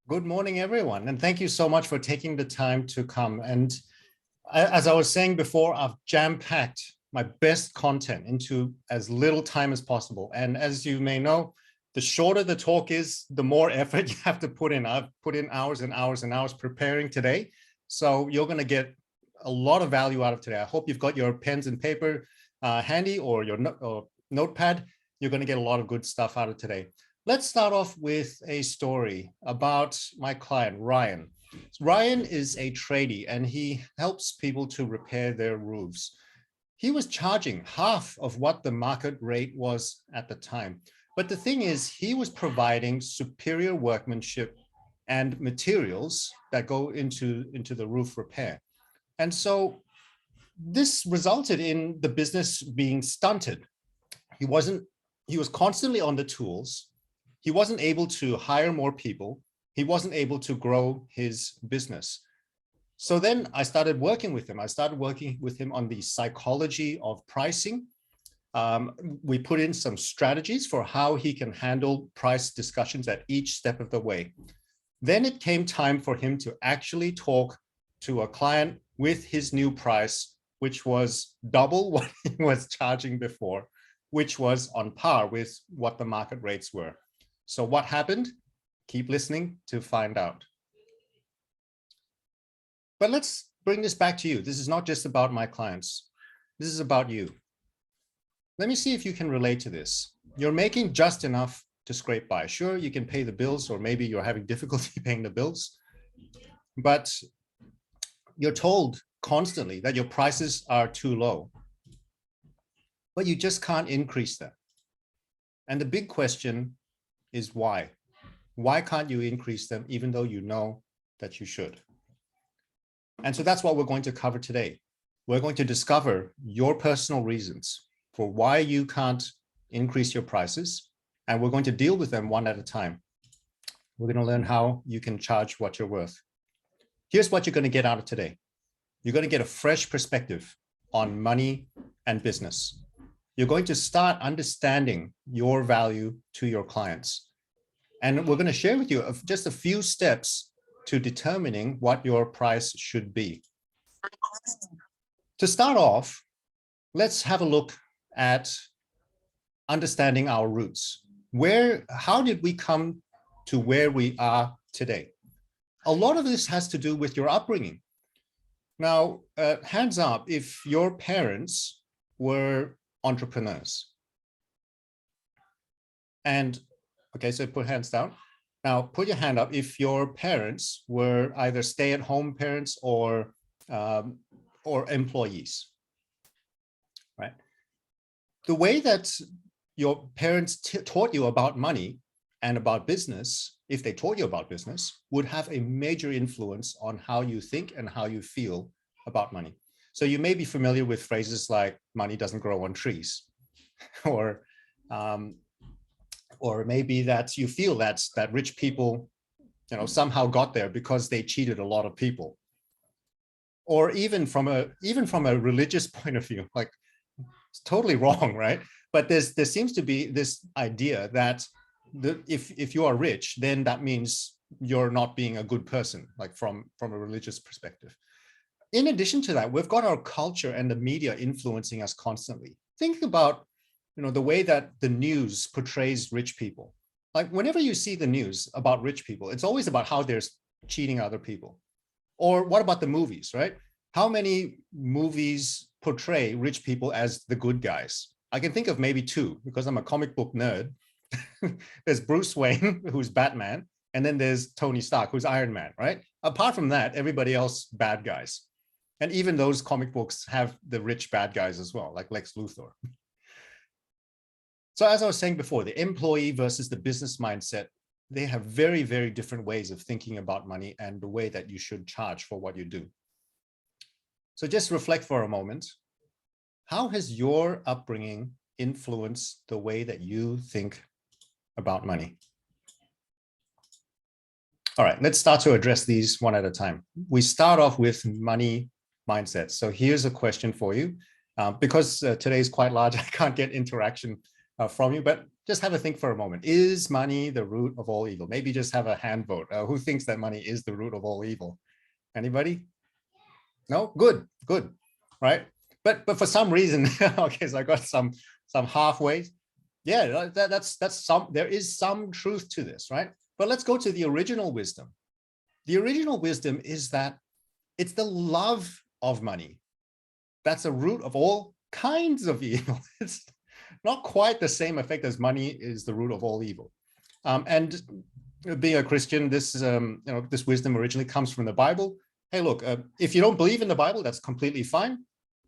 Good morning, everyone. And thank you so much for taking the time to come. And as I was saying before, I've jam-packed my best content into as little time as possible. And as you may know, the shorter the talk is, the more effort you have to put in. I've put in hours and hours and hours preparing today. So you're going to get a lot of value out of today. I hope you've got your pens and paper handy or your notepad. You're going to get a lot of good stuff out of today. Let's start off with a story about my client, Ryan. Ryan is a tradie and he helps people to repair their roofs. He was charging half of what the market rate was at the time. But the thing is, he was providing superior workmanship and materials that go into the roof repair. And so this resulted in the business being stunted. He was constantly on the tools. He wasn't able to hire more people. He wasn't able to grow his business. So then I started working with him. I started working with him on the psychology of pricing. We put in some strategies for how he can handle price discussions at each step of the way. Then it came time for him to actually talk to a client with his new price, which was double what he was charging before, which was on par with what the market rates were. So what happened? Keep listening to find out. But let's bring this back to you. This is not just about my clients. This is about you. Let me see if you can relate to this. You're making just enough to scrape by. Sure, you can pay the bills, or maybe you're having difficulty paying the bills, but you're told constantly that your prices are too low, but you just can't increase them. And the big question is why? Why can't you increase them even though you know that you should? And so that's what we're going to cover today. We're going to discover your personal reasons for why you can't increase your prices, and we're going to deal with them one at a time. We're going to learn how you can charge what you're worth. Here's what you're going to get out of today. You're going to get a fresh perspective on money and business. You're going to start understanding your value to your clients. And we're going to share with you just a few steps to determining what your price should be. To start off, let's have a look at understanding our roots. How did we come to where we are today? A lot of this has to do with your upbringing. Now, hands up if your parents were entrepreneurs. And okay, so put hands down. Now put your hand up if your parents were either stay-at-home parents or employees, right? The way that your parents taught you about money and about business, if they taught you about business, would have a major influence on how you think and how you feel about money. So you may be familiar with phrases like money doesn't grow on trees, or maybe that you feel that rich people, somehow got there because they cheated a lot of people. Or even from a religious point of view, like it's totally wrong, right? But there seems to be this idea that if you are rich, then that means you're not being a good person, like from a religious perspective. In addition to that, we've got our culture and the media influencing us constantly. Think about the way that the news portrays rich people. Like whenever you see the news about rich people, it's always about how they're cheating other people. Or what about the movies, right? How many movies portray rich people as the good guys? I can think of maybe two, because I'm a comic book nerd. There's Bruce Wayne, who's Batman, and then there's Tony Stark, who's Iron Man, right? Apart from that, everybody else bad guys. And even those comic books have the rich bad guys as well, like Lex Luthor. So as I was saying before, the employee versus the business mindset, they have very, very different ways of thinking about money and the way that you should charge for what you do. So just reflect for a moment. How has your upbringing influenced the way that you think about money? All right, let's start to address these one at a time. We start off with money mindset. So here's a question for you. Because today is quite large, I can't get interaction from you, but just have a think for a moment. Is money the root of all evil? Maybe just have a hand vote. Who thinks that money is the root of all evil? Anybody? No? Good, good, right? But for some reason, okay, so I got some halfway. Yeah, that's some, there is some truth to this, right? But let's go to the original wisdom. The original wisdom is that it's the love of money that's the root of all kinds of evil. It's not quite the same effect as money is the root of all evil. And being a Christian, this this wisdom originally comes from the Bible. Hey, look, if you don't believe in the Bible, that's completely fine.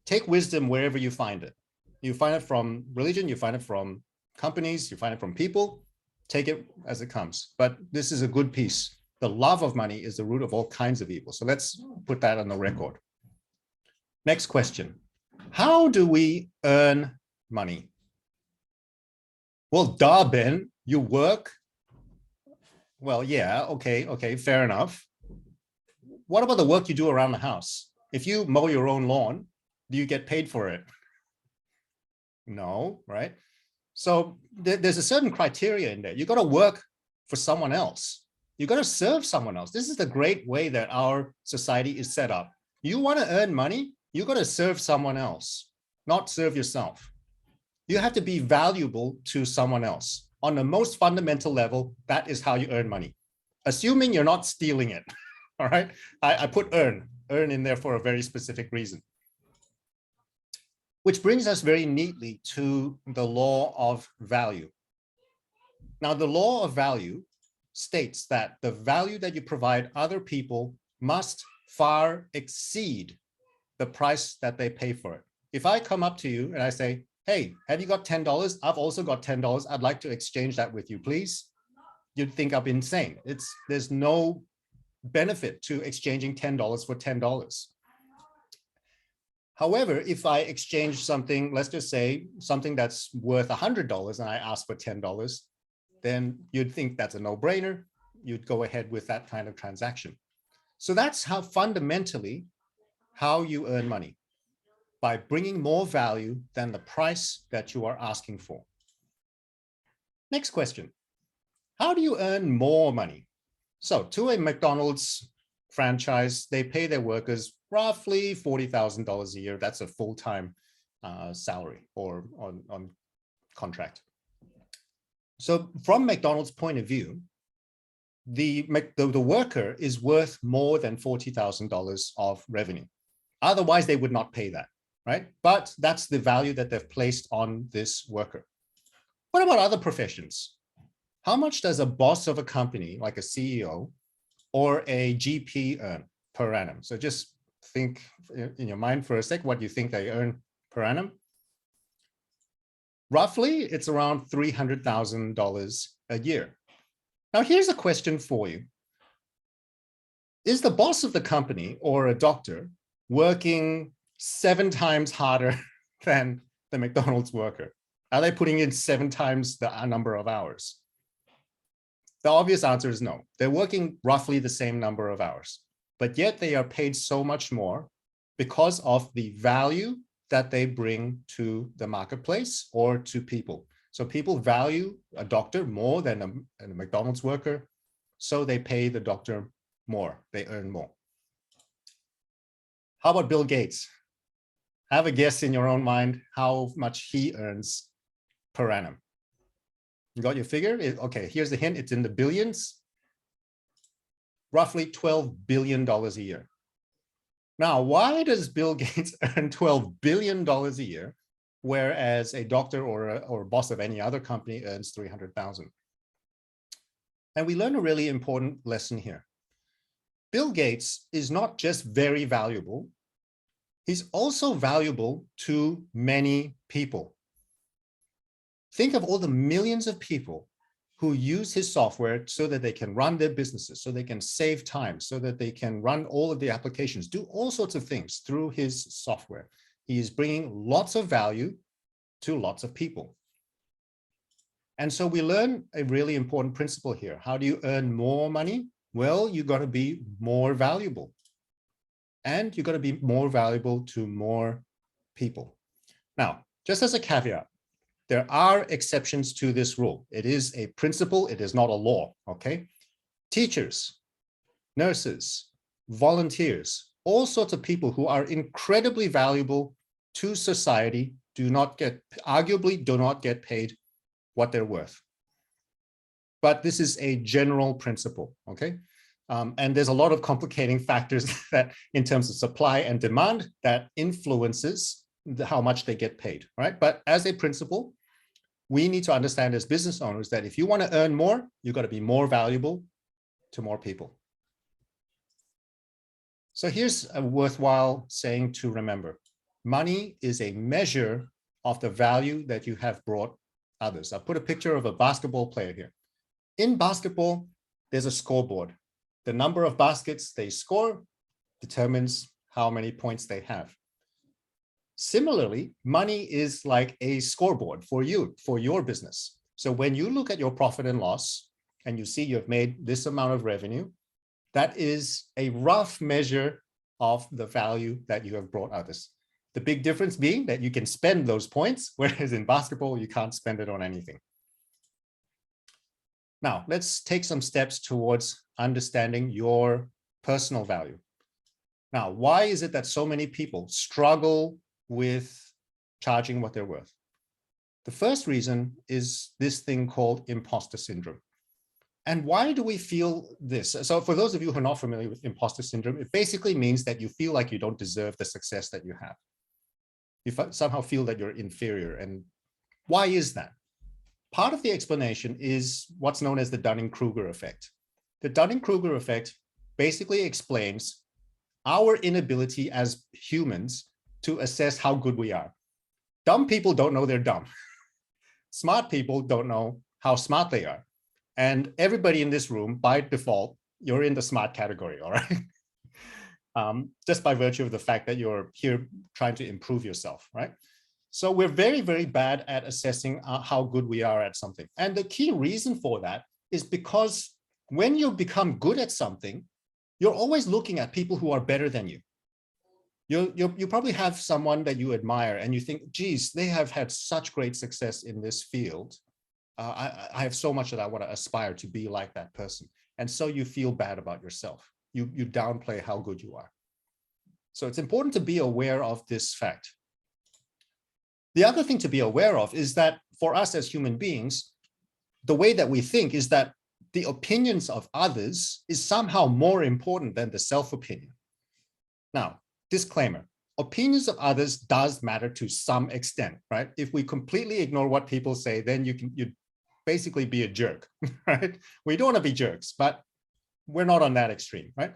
Take wisdom wherever you find it. You find it from religion, you find it from companies, you find it from people. Take it as it comes. But this is a good piece. The love of money is the root of all kinds of evil. So let's put that on the record. Next question. How do we earn money? Well, duh, Ben, you work. Well, yeah, okay, fair enough. What about the work you do around the house? If you mow your own lawn, do you get paid for it? No, right? So there's a certain criteria in there. You got to work for someone else. You got to serve someone else. This is the great way that our society is set up. You want to earn money, you got to serve someone else, not serve yourself. You have to be valuable to someone else. On the most fundamental level, that is how you earn money. Assuming you're not stealing it, all right? I put earn in there for a very specific reason. Which brings us very neatly to the law of value. Now, the law of value states that the value that you provide other people must far exceed the price that they pay for it. If I come up to you and I say, hey, have you got $10? I've also got $10. I'd like to exchange that with you, please. You'd think I'm insane. There's no benefit to exchanging $10 for $10. However, if I exchange something, let's just say something that's worth $100 and I ask for $10, then you'd think that's a no-brainer. You'd go ahead with that kind of transaction. So that's how fundamentally how you earn money, by bringing more value than the price that you are asking for. Next question. How do you earn more money? So to a McDonald's franchise, they pay their workers roughly $40,000 a year. That's a full-time salary or on contract. So from McDonald's point of view, the worker is worth more than $40,000 of revenue. Otherwise, they would not pay that, right? But that's the value that they've placed on this worker. What about other professions? How much does a boss of a company, like a CEO or a GP, earn per annum? So just think in your mind for a sec what you think they earn per annum. Roughly, it's around $300,000 a year. Now, here's a question for you. Is the boss of the company or a doctor working 7 times harder than the McDonald's worker? Are they putting in 7 times the number of hours? The obvious answer is no. They're working roughly the same number of hours, but yet they are paid so much more because of the value that they bring to the marketplace or to people. So people value a doctor more than a McDonald's worker, so they pay the doctor more, they earn more. How about Bill Gates? Have a guess in your own mind how much he earns per annum. You got your figure? Okay, here's the hint, it's in the billions. Roughly $12 billion a year. Now, why does Bill Gates earn $12 billion a year, whereas a doctor or a boss of any other company earns $300,000? And we learn a really important lesson here. Bill Gates is not just very valuable, he's also valuable to many people. Think of all the millions of people who use his software so that they can run their businesses, so they can save time, so that they can run all of the applications, do all sorts of things through his software. He is bringing lots of value to lots of people. And so we learn a really important principle here. How do you earn more money? Well, you got to be more valuable. And you got to be more valuable to more people. Now, just as a caveat, There are exceptions to this rule. It is a principle, it is not a law, okay? Teachers, nurses, volunteers, all sorts of people who are incredibly valuable to society arguably do not get paid what they're worth. But this is a general principle, okay? And there's a lot of complicating factors that in terms of supply and demand that influences how much they get paid, right? But as a principle, we need to understand as business owners that if you want to earn more, you've got to be more valuable to more people. So here's a worthwhile saying to remember. Money is a measure of the value that you have brought others. I'll put a picture of a basketball player here. In basketball, there's a scoreboard. The number of baskets they score determines how many points they have. Similarly, money is like a scoreboard for you, for your business. So when you look at your profit and loss and you see you've made this amount of revenue, that is a rough measure of the value that you have brought others. The big difference being that you can spend those points, whereas in basketball, you can't spend it on anything. Now, let's take some steps towards understanding your personal value. Now, why is it that so many people struggle with charging what they're worth? The first reason is this thing called imposter syndrome. And why do we feel this? So for those of you who are not familiar with imposter syndrome, it basically means that you feel like you don't deserve the success that you have. You somehow feel that you're inferior. And why is that? Part of the explanation is what's known as the Dunning-Kruger effect. The Dunning-Kruger effect basically explains our inability as humans to assess how good we are. Dumb people don't know they're dumb. Smart people don't know how smart they are. And everybody in this room, by default, you're in the smart category, all right? Just by virtue of the fact that you're here trying to improve yourself, right? So we're very, very bad at assessing how good we are at something. And the key reason for that is because when you become good at something, you're always looking at people who are better than you. You probably have someone that you admire and you think, geez, they have had such great success in this field. I have so much that I want to aspire to be like that person. And so you feel bad about yourself. You downplay how good you are. So it's important to be aware of this fact. The other thing to be aware of is that for us as human beings, the way that we think is that the opinions of others is somehow more important than the self-opinion. Now, disclaimer, opinions of others does matter to some extent, right? If we completely ignore what people say, then you'd basically be a jerk, right? We don't want to be jerks, but we're not on that extreme, right?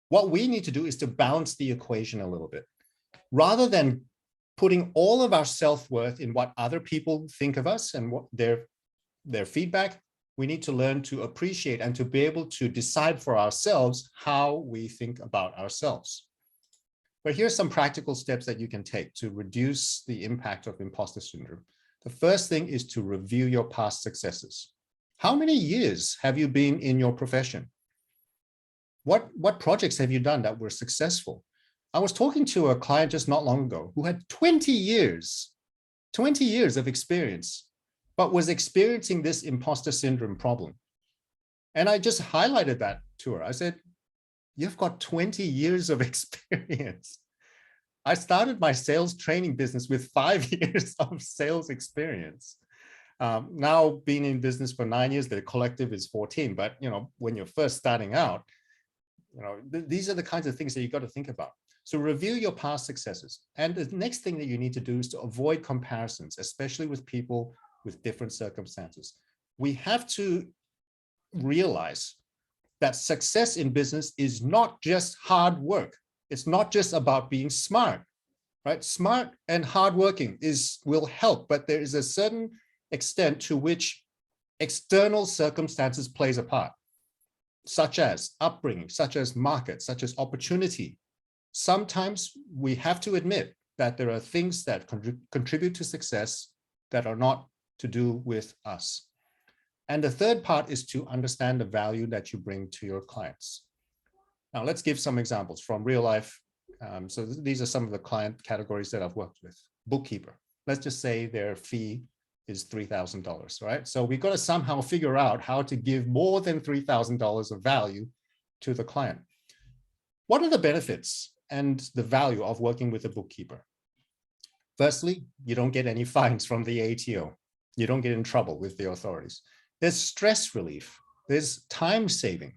What we need to do is to balance the equation a little bit. Rather than putting all of our self-worth in what other people think of us and what their feedback, we need to learn to appreciate and to be able to decide for ourselves how we think about ourselves. But here's some practical steps that you can take to reduce the impact of imposter syndrome. The first thing is to review your past successes. How many years have you been in your profession? What projects have you done that were successful? I was talking to a client just not long ago who had 20 years of experience, but was experiencing this imposter syndrome problem. And I just highlighted that to her. I said, you've got 20 years of experience. I started my sales training business with 5 years of sales experience. Now being in business for 9 years, the collective is 14. But when you're first starting out, these are the kinds of things that you got to think about. So review your past successes. And the next thing that you need to do is to avoid comparisons, especially with people with different circumstances. We have to realize that success in business is not just hard work. It's not just about being smart, right? Smart and hardworking will help, but there is a certain extent to which external circumstances plays a part, such as upbringing, such as market, such as opportunity. Sometimes we have to admit that there are things that contribute to success that are not to do with us. And the third part is to understand the value that you bring to your clients. Now, let's give some examples from real life. So these are some of the client categories that I've worked with. Bookkeeper. let's just say their fee is $3,000, right? So we've got to somehow figure out how to give more than $3,000 of value to the client. What are the benefits and the value of working with a bookkeeper? Firstly, you don't get any fines from the ATO. You don't get in trouble with the authorities. There's stress relief. There's time saving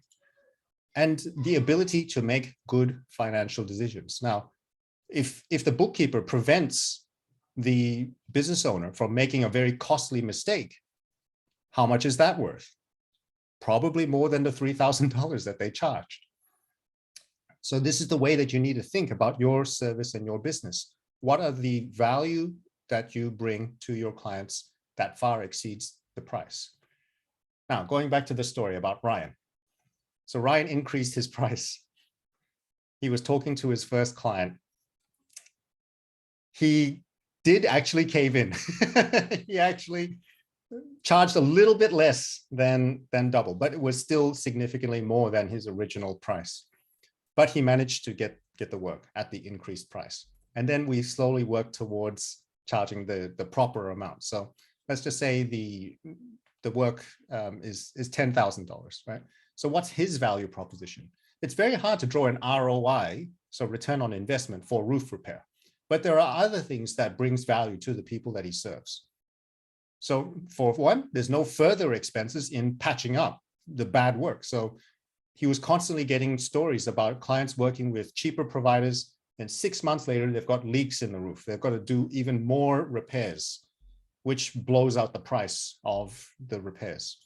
and the ability to make good financial decisions. Now, if the bookkeeper prevents the business owner from making a very costly mistake, how much is that worth? Probably more than the $3,000 that they charged. So this is the way that you need to think about your service and your business. What are the value that you bring to your clients that far exceeds the price? Now, going back to the story about Ryan. So Ryan increased his price. He was talking to his first client. He did actually cave in. He actually charged a little bit less than double, but it was still significantly more than his original price. But he managed to get the work at the increased price. And then we slowly worked towards charging the proper amount. So let's just say the work is $10,000, right? So what's his value proposition? It's very hard to draw an ROI, so return on investment, for roof repair. But there are other things that brings value to the people that he serves. So for one, there's no further expenses in patching up the bad work. So he was constantly getting stories about clients working with cheaper providers, and 6 months later, they've got leaks in the roof. They've got to do even more repairs, which blows out the price of the repairs.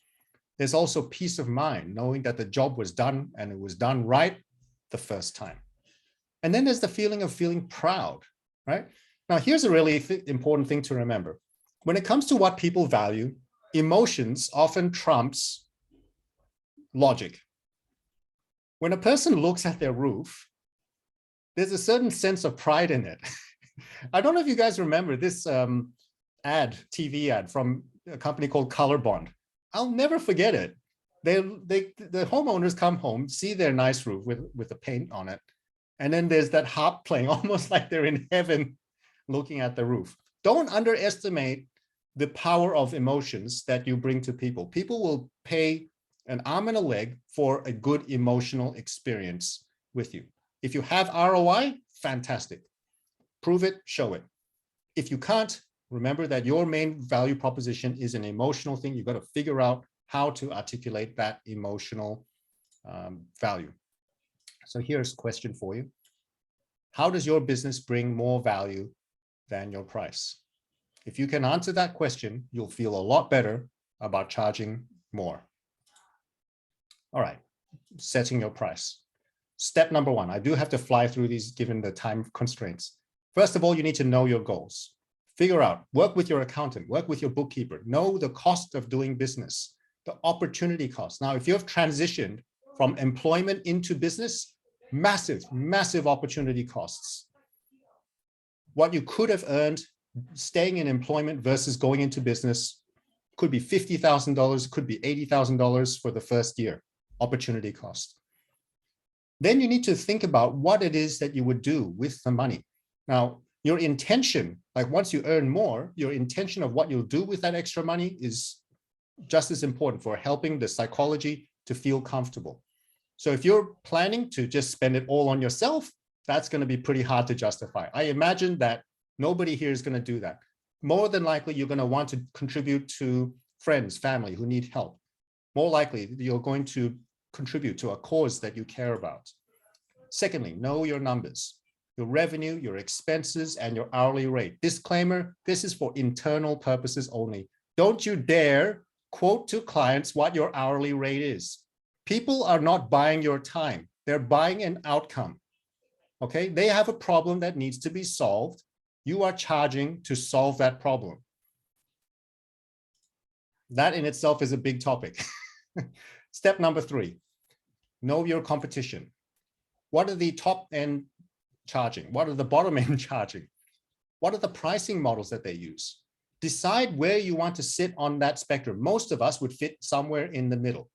There's also peace of mind, knowing that the job was done and it was done right the first time. And then there's the feeling of feeling proud, right? Now, here's a really important thing to remember. When it comes to what people value, emotions often trumps logic. When a person looks at their roof, there's a certain sense of pride in it. I don't know if you guys remember this TV ad from a company called Color Bond. I'll never forget it. The homeowners come home, see their nice roof with the paint on it, and then there's that harp playing, almost like they're in heaven looking at the roof. Don't underestimate the power of emotions that you bring to people. People will pay an arm and a leg for a good emotional experience with you. If you have ROI, fantastic. Prove it, show it. If you can't, remember that your main value proposition is an emotional thing. You've got to figure out how to articulate that emotional value. So here's a question for you. How does your business bring more value than your price? If you can answer that question, you'll feel a lot better about charging more. All right, setting your price. Step number one, I do have to fly through these given the time constraints. First of all, you need to know your goals. Figure out, work with your accountant, work with your bookkeeper, know the cost of doing business, the opportunity cost. Now, if you have transitioned from employment into business, massive, massive opportunity costs. What you could have earned staying in employment versus going into business could be $50,000, could be $80,000 for the first year, opportunity cost. Then you need to think about what it is that you would do with the money. Now, your intention, like once you earn more, your intention of what you'll do with that extra money is just as important for helping the psychology to feel comfortable. So if you're planning to just spend it all on yourself, that's going to be pretty hard to justify. I imagine that nobody here is going to do that. More than likely, you're going to want to contribute to friends, family who need help. More likely, you're going to contribute to a cause that you care about. Secondly, know your numbers, your revenue, your expenses, and your hourly rate. Disclaimer, this is for internal purposes only. Don't you dare quote to clients what your hourly rate is. People are not buying your time. They're buying an outcome. Okay, they have a problem that needs to be solved. You are charging to solve that problem. That in itself is a big topic. Step number 3, know your competition. What are the top end charging? What are the bottom end charging? What are the pricing models that they use? Decide where you want to sit on that spectrum. Most of us would fit somewhere in the middle.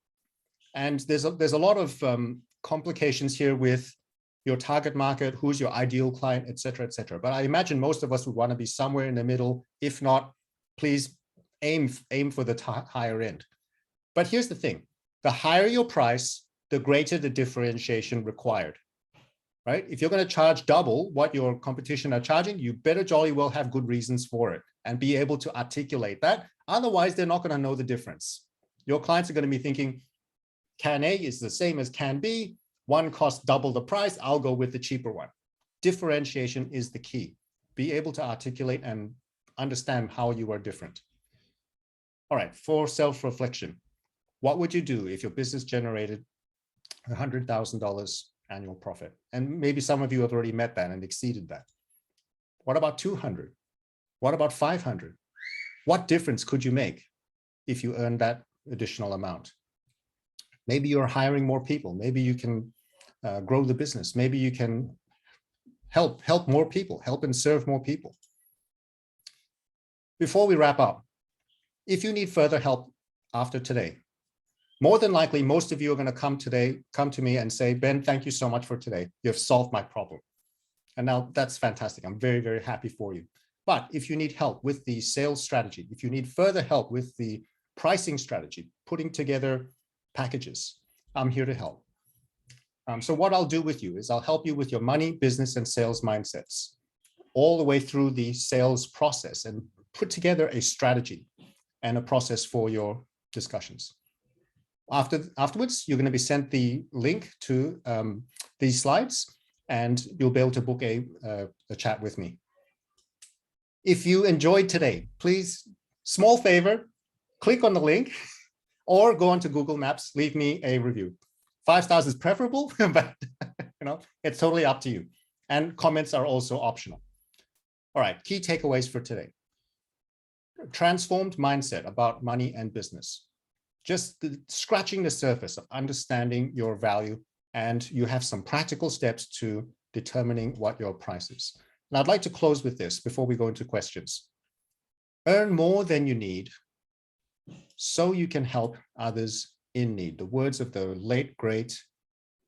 And there's a lot of complications here with your target market, who's your ideal client, et cetera, et cetera. But I imagine most of us would want to be somewhere in the middle. If not, please aim for the higher end. But here's the thing, the higher your price, the greater the differentiation required, right? If you're going to charge double what your competition are charging, you better jolly well have good reasons for it and be able to articulate that. Otherwise, they're not going to know the difference. Your clients are going to be thinking, can A is the same as can B. One costs double the price. I'll go with the cheaper one. Differentiation is the key. Be able to articulate and understand how you are different. All right, for self-reflection, what would you do if your business generated $100,000 annual profit? And maybe some of you have already met that and exceeded that. What about 200? What about 500? What difference could you make if you earn that additional amount? Maybe you're hiring more people. Maybe you can grow the business. Maybe you can help more people, help and serve more people. Before we wrap up, if you need further help after today, more than likely, most of you are going to come to me and say, Ben, thank you so much for today. You've solved my problem. And now that's fantastic. I'm very, very happy for you. But if you need help with the sales strategy, if you need further help with the pricing strategy, putting together packages, I'm here to help. So what I'll do with you is I'll help you with your money, business, and sales mindsets all the way through the sales process and put together a strategy and a process for your discussions. Afterwards, you're going to be sent the link to these slides, and you'll be able to book a chat with me. If you enjoyed today, please, small favor, click on the link or go onto Google Maps, leave me a review. 5 stars is preferable, but it's totally up to you. And comments are also optional. All right, key takeaways for today. Transformed mindset about money and business. Just scratching the surface of understanding your value, and you have some practical steps to determining what your price is. And I'd like to close with this before we go into questions. Earn more than you need so you can help others in need. The words of the late, great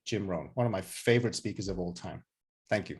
Jim Rohn, one of my favorite speakers of all time. Thank you.